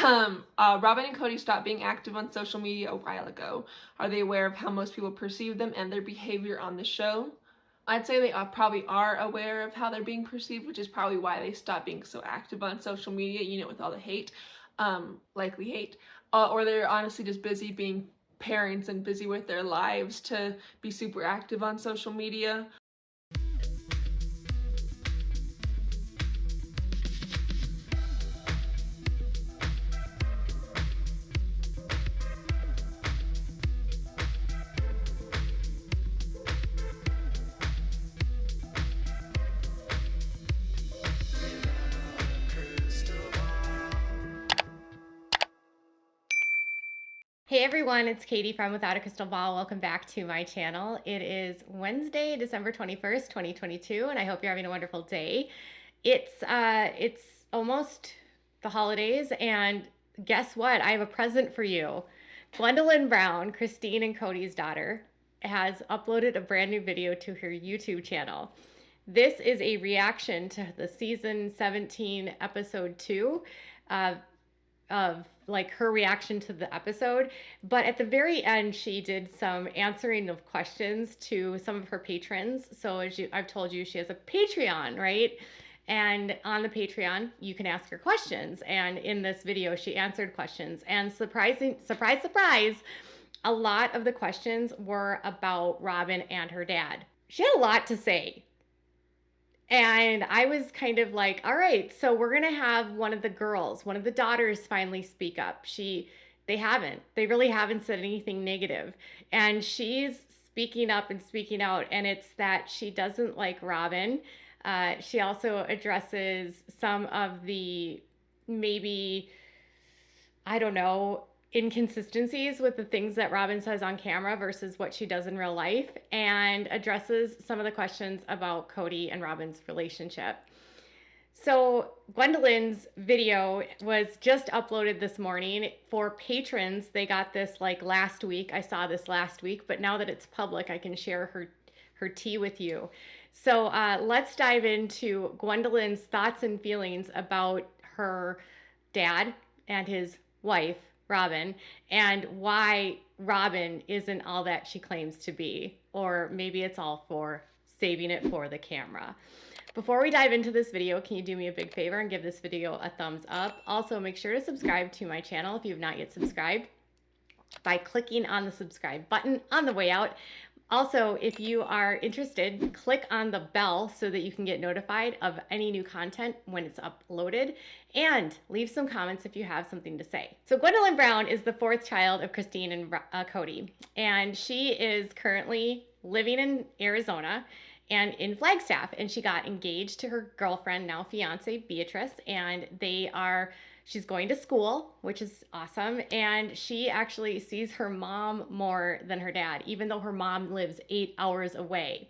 Robyn and Kody stopped being active on social media a while ago. Are they aware of how most people perceive them and their behavior on the show? I'd say they probably are aware of how they're being perceived, which is probably why they stopped being so active on social media, you know, with all the hate, likely hate, or they're honestly just busy being parents and busy with their lives to be super active on social media. Hey everyone, it's Katie from Without a Crystal Ball. Welcome back to my channel. It is Wednesday, December 21st, 2022, and I hope you're having a wonderful day. It's almost the holidays, and guess what? I have a present for you. Gwendlyn Brown, Christine and Kody's daughter, has uploaded a brand new video to her YouTube channel. This is a reaction to the season 17 episode 2 of like her reaction to the episode, but at the very end she did some answering of questions to some of her patrons. So as I've told you, she has a Patreon, right? And on the Patreon you can ask her questions, and in this video she answered questions, and surprise, a lot of the questions were about Robyn and her dad. She had a lot to say. And I was kind of like, all right, so we're going to have one of the daughters finally speak up. They really haven't said anything negative. And she's speaking up and speaking out. And it's that she doesn't like Robyn. She also addresses some of the maybe, I don't know, inconsistencies with the things that Robyn says on camera versus what she does in real life, and addresses some of the questions about Kody and Robyn's relationship. So Gwendolyn's video was just uploaded this morning. For patrons, they got this like last week. I saw this last week, but now that it's public, I can share her tea with you. So let's dive into Gwendolyn's thoughts and feelings about her dad and his wife, Robyn, and why Robyn isn't all that she claims to be, or maybe it's all for saving it for the camera. Before we dive into this video, can you do me a big favor and give this video a thumbs up? Also, make sure to subscribe to my channel if you have not yet subscribed by clicking on the subscribe button on the way out. Also, if you are interested, click on the bell so that you can get notified of any new content when it's uploaded, and leave some comments if you have something to say. So Gwendlyn Brown is the fourth child of Christine and Kody, and she is currently living in Arizona and in Flagstaff, and she got engaged to her girlfriend, now fiance, Beatrice, and she's going to school, which is awesome, and she actually sees her mom more than her dad, even though her mom lives 8 hours away.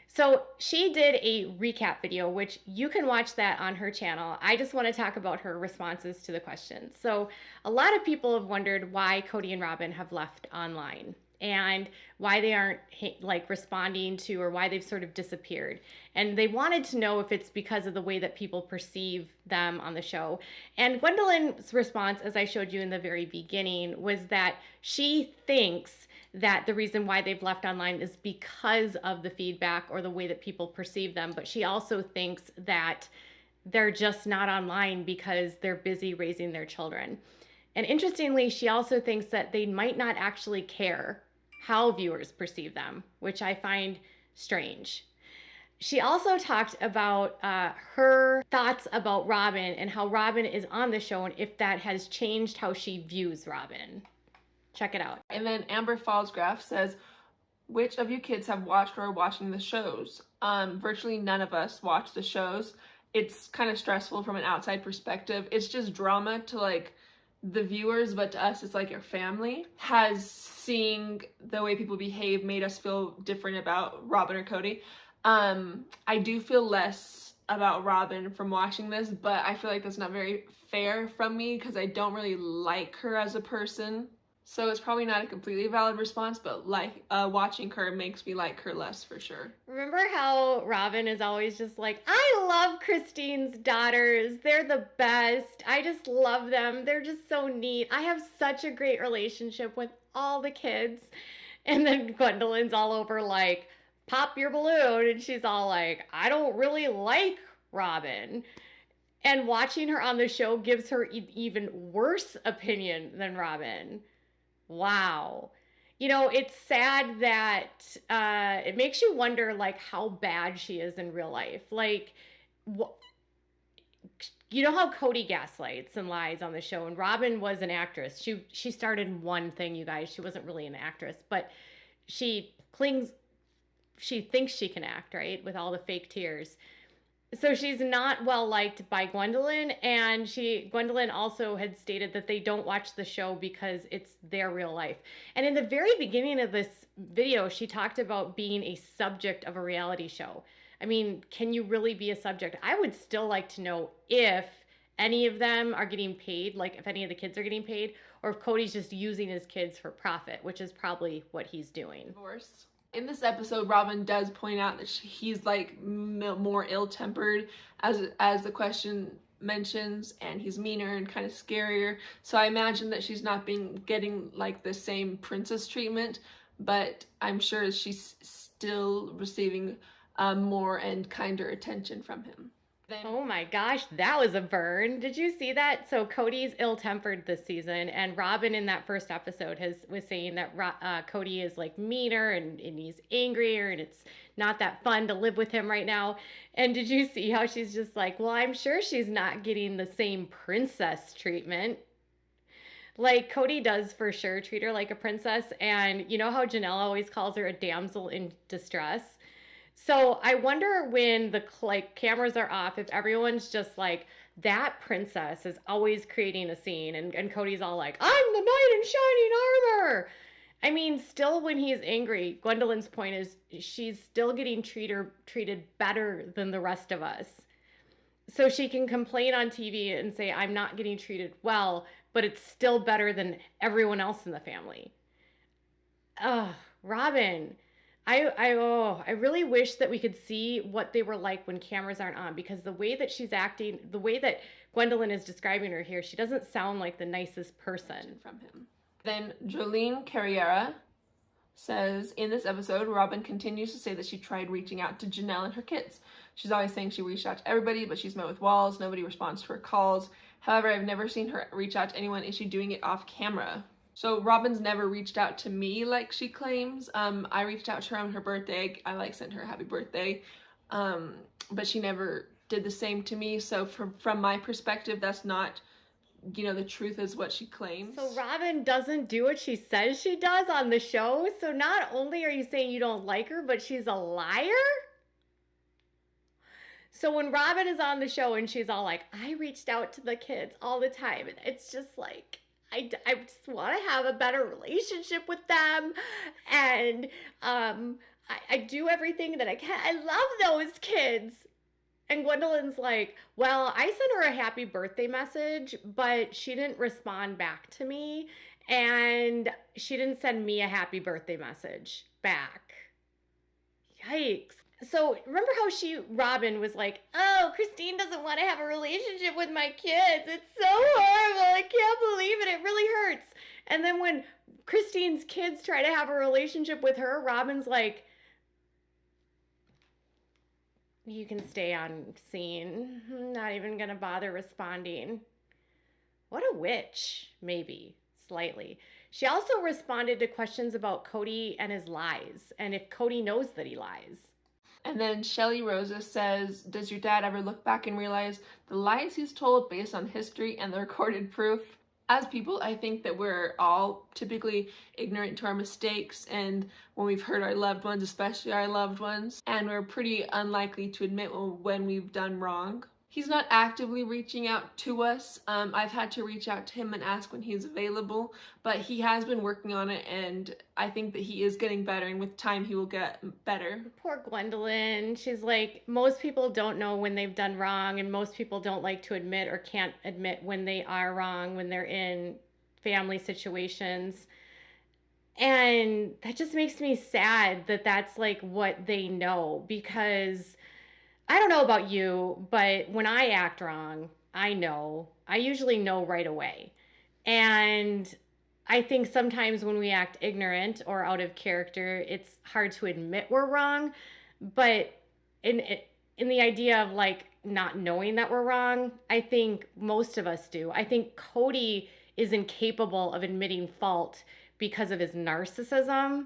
So she did a recap video, which you can watch that on her channel. I just want to talk about her responses to the questions. So a lot of people have wondered why Kody and Robyn have left online, and why they aren't like responding to, or why they've sort of disappeared. And they wanted to know if it's because of the way that people perceive them on the show. And Gwendolyn's response, as I showed you in the very beginning, was that she thinks that the reason why they've left online is because of the feedback or the way that people perceive them. But she also thinks that they're just not online because they're busy raising their children. And interestingly, she also thinks that they might not actually care how viewers perceive them, which I find strange. She also talked about her thoughts about Robyn and how Robyn is on the show, and if that has changed how she views Robyn. Check it out. And then Amber Fallsgraf says, which of you kids have watched or are watching the shows? Virtually none of us watch the shows. It's kind of stressful from an outside perspective. It's just drama to like the viewers, but to us it's like your family. Has seeing the way people behave made us feel different about Robyn or Kody? I do feel less about Robyn from watching this, but I feel like that's not very fair from me because I don't really like her as a person. So it's probably not a completely valid response, but like watching her makes me like her less for sure. Remember how Robyn is always just like, I love Christine's daughters. They're the best. I just love them. They're just so neat. I have such a great relationship with all the kids. And then Gwendolyn's all over like, pop your balloon. And she's all like, I don't really like Robyn. And watching her on the show gives her even worse opinion than Robyn. Wow. You know, it's sad that it makes you wonder, like, how bad she is in real life. Like, you know how Kody gaslights and lies on the show, and Robyn was an actress. She started in one thing, you guys. She wasn't really an actress, but she thinks she can act, right, with all the fake tears. So she's not well liked by Gwendolyn, and Gwendolyn also had stated that they don't watch the show because it's their real life. And in the very beginning of this video, she talked about being a subject of a reality show. I mean, can you really be a subject? I would still like to know if any of them are getting paid, like if any of the kids are getting paid, or if Kody's just using his kids for profit, which is probably what he's doing. Divorce. In this episode, Robyn does point out that he's like more ill-tempered, as the question mentions, and he's meaner and kind of scarier. So I imagine that she's not getting like the same princess treatment, but I'm sure she's still receiving more and kinder attention from him. Oh my gosh, that was a burn. Did you see that? So Kody's ill-tempered this season, and Robyn in that first episode was saying that Kody is like meaner and he's angrier, and it's not that fun to live with him right now. And did you see how she's just like, well, I'm sure she's not getting the same princess treatment. Like, Kody does for sure treat her like a princess, and you know how Janelle always calls her a damsel in distress? So I wonder when the cameras are off, if everyone's just like, that princess is always creating a scene, and Kody's all like, I'm the knight in shining armor. I mean, still when he's angry, Gwendolyn's point is she's still getting treated better than the rest of us. So she can complain on TV and say, I'm not getting treated well, but it's still better than everyone else in the family. Ugh, Robyn. I really wish that we could see what they were like when cameras aren't on, because the way that she's acting, the way that Gwendolyn is describing her here, she doesn't sound like the nicest person. From him. Then Jolene Carriera says, in this episode, Robyn continues to say that she tried reaching out to Janelle and her kids. She's always saying she reached out to everybody, but she's met with walls. Nobody responds to her calls. However, I've never seen her reach out to anyone. Is she doing it off camera? So Robyn's never reached out to me like she claims. I reached out to her on her birthday. I sent her a happy birthday. But she never did the same to me. So from my perspective, that's not, the truth is what she claims. So Robyn doesn't do what she says she does on the show. So not only are you saying you don't like her, but she's a liar? So when Robyn is on the show and she's all like, I reached out to the kids all the time, and it's just like, I just want to have a better relationship with them, and I do everything that I can. I love those kids. And Gwendolyn's like, well, I sent her a happy birthday message, but she didn't respond back to me, and she didn't send me a happy birthday message back. Yikes. So remember how Robyn was like, oh, Christine doesn't want to have a relationship with my kids. It's so horrible. I can't believe it. It really hurts. And then when Christine's kids try to have a relationship with her, Robyn's like, you can stay on scene. I'm not even going to bother responding. What a witch, maybe, slightly. She also responded to questions about Kody and his lies, and if Kody knows that he lies. And then Shelly Rosa says, does your dad ever look back and realize the lies he's told based on history and the recorded proof? As people, I think that we're all typically ignorant to our mistakes, and when we've hurt our loved ones, especially our loved ones, and we're pretty unlikely to admit when we've done wrong. He's not actively reaching out to us. I've had to reach out to him and ask when he's available, but he has been working on it, and I think that he is getting better, and with time he will get better. Poor Gwendolyn. She's like, most people don't know when they've done wrong, and most people don't like to admit or can't admit when they are wrong, when they're in family situations. And that just makes me sad that that's like what they know, because I don't know about you, but when I act wrong, I know. I usually know right away. And I think sometimes when we act ignorant or out of character, it's hard to admit we're wrong. But in in the idea of like not knowing that we're wrong, I think most of us do. I think Kody is incapable of admitting fault because of his narcissism.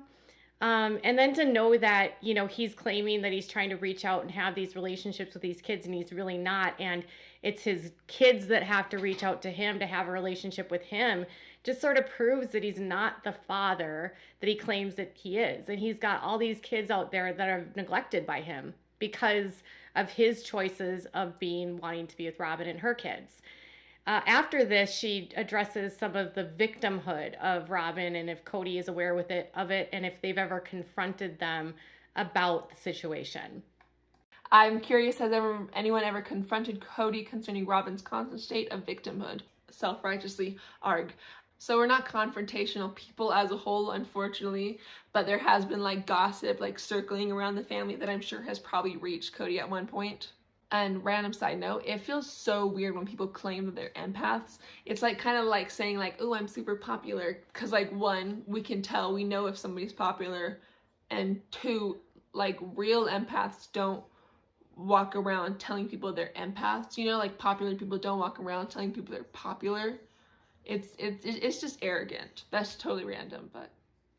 And then to know that, you know, he's claiming that he's trying to reach out and have these relationships with these kids and he's really not. And it's his kids that have to reach out to him to have a relationship with him, just sort of proves that he's not the father that he claims that he is. And he's got all these kids out there that are neglected by him because of his choices of wanting to be with Robyn and her kids. After this, she addresses some of the victimhood of Robyn and if Kody is aware of it, and if they've ever confronted them about the situation. I'm curious, has anyone ever confronted Kody concerning Robyn's constant state of victimhood? Self-righteously arg. So we're not confrontational people as a whole, unfortunately, but there has been like gossip like circling around the family that I'm sure has probably reached Kody at one point. And random side note, it feels so weird when people claim that they're empaths. It's like kind of like saying like, oh, I'm super popular, because like one, we can tell, we know if somebody's popular, and two, like real empaths don't walk around telling people they're empaths, you know, like popular people don't walk around telling people they're popular. It's just arrogant. That's totally random, but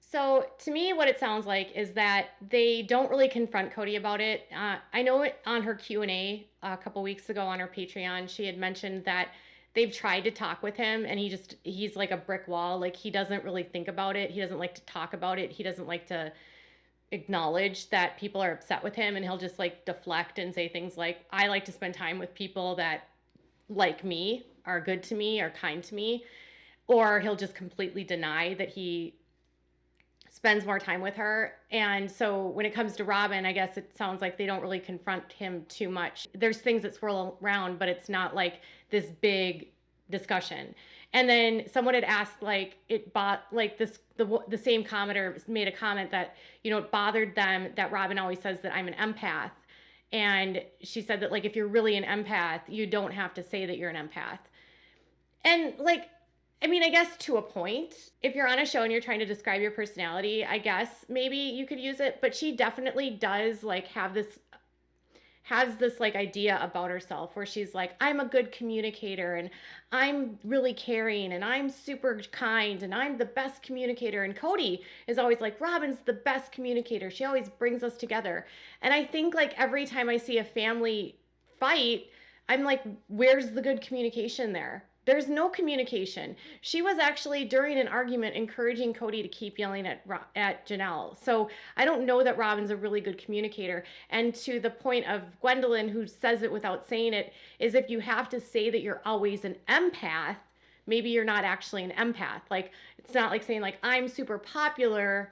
so to me, what it sounds like is that they don't really confront Kody about it. I know it on her Q&A a couple weeks ago on her Patreon, she had mentioned that they've tried to talk with him and he's like a brick wall. Like he doesn't really think about it. He doesn't like to talk about it. He doesn't like to acknowledge that people are upset with him, and he'll just like deflect and say things like, I like to spend time with people that like me, are good to me, are kind to me. Or he'll just completely deny that he spends more time with her. And so when it comes to Robyn, I guess it sounds like they don't really confront him too much. There's things that swirl around, but it's not like this big discussion. And then someone had asked, like, the same commenter made a comment that, you know, it bothered them that Robyn always says that I'm an empath. And she said that, like, if you're really an empath, you don't have to say that you're an empath. And like, I mean, I guess to a point, if you're on a show and you're trying to describe your personality, I guess maybe you could use it, but she definitely does like has this like idea about herself where she's like, I'm a good communicator and I'm really caring and I'm super kind and I'm the best communicator. And Kody is always like, Robyn's the best communicator. She always brings us together. And I think like every time I see a family fight, I'm like, where's the good communication there? There's no communication. She was actually, during an argument, encouraging Kody to keep yelling at Janelle. So I don't know that Robyn's a really good communicator. And to the point of Gwendolyn, who says it without saying it, is if you have to say that you're always an empath, maybe you're not actually an empath. Like, it's not like saying, like, I'm super popular,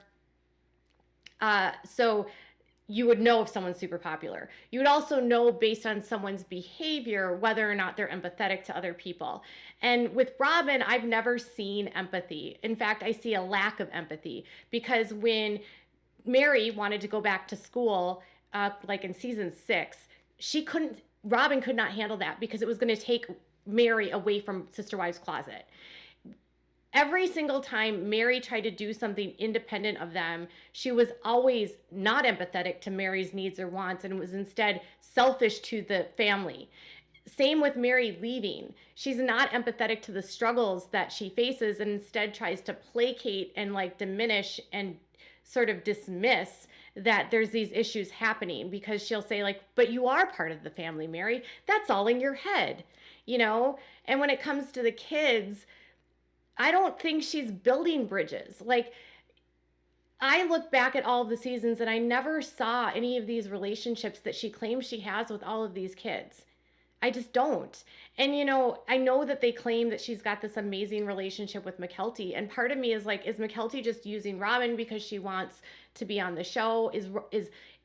so you would know if someone's super popular. You would also know based on someone's behavior whether or not they're empathetic to other people. And with Robyn, I've never seen empathy. In fact, I see a lack of empathy, because when Mary wanted to go back to school, like in season 6, Robyn could not handle that because it was going to take Mary away from Sister Wives Closet. Every single time Mary tried to do something independent of them, she was always not empathetic to Mary's needs or wants and was instead selfish to the family. Same with Mary leaving. She's not empathetic to the struggles that she faces and instead tries to placate and like diminish and sort of dismiss that there's these issues happening, because she'll say like, but you are part of the family, Mary. That's all in your head, you know? And when it comes to the kids, I don't think she's building bridges. Like, I look back at all of the seasons and I never saw any of these relationships that she claims she has with all of these kids. I just don't. And, you know, I know that they claim that she's got this amazing relationship with Mykelti. And part of me is like, is Mykelti just using Robyn because she wants to be on the show?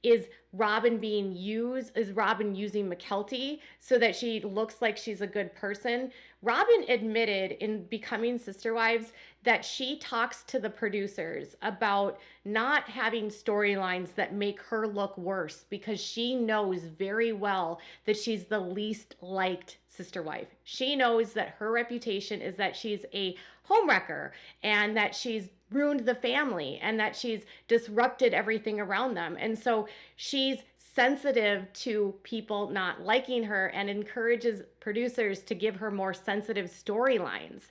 is Robyn using Mykelti so that she looks like she's a good person? Robyn admitted in Becoming Sister Wives that she talks to the producers about not having storylines that make her look worse because she knows very well that she's the least liked sister wife. She knows that her reputation is that she's a homewrecker and that she's ruined the family and that she's disrupted everything around them. And so she's sensitive to people not liking her and encourages producers to give her more sensitive storylines.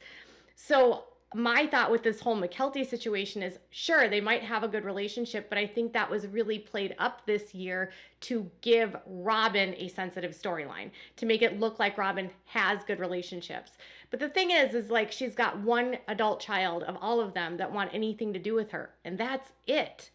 So my thought with this whole Mykelti situation is, sure, they might have a good relationship, but I think that was really played up this year to give Robyn a sensitive storyline, to make it look like Robyn has good relationships. But the thing is like she's got one adult child of all of them that want anything to do with her, and that's it.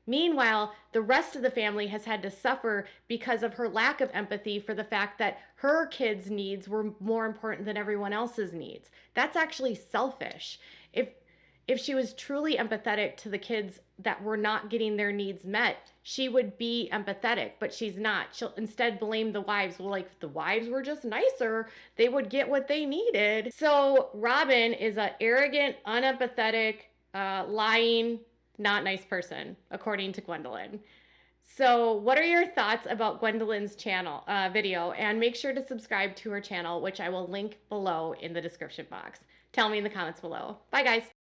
Meanwhile, the rest of the family has had to suffer because of her lack of empathy for the fact that her kids' needs were more important than everyone else's needs. That's actually selfish. If she was truly empathetic to the kids that were not getting their needs met, she would be empathetic, but she's not. She'll instead blame the wives. Well, like, the wives were just nicer. They would get what they needed. So Robyn is an arrogant, unempathetic, lying, not nice person, according to Gwendolyn. So what are your thoughts about Gwendolyn's channel video? And make sure to subscribe to her channel, which I will link below in the description box. Tell me in the comments below. Bye, guys.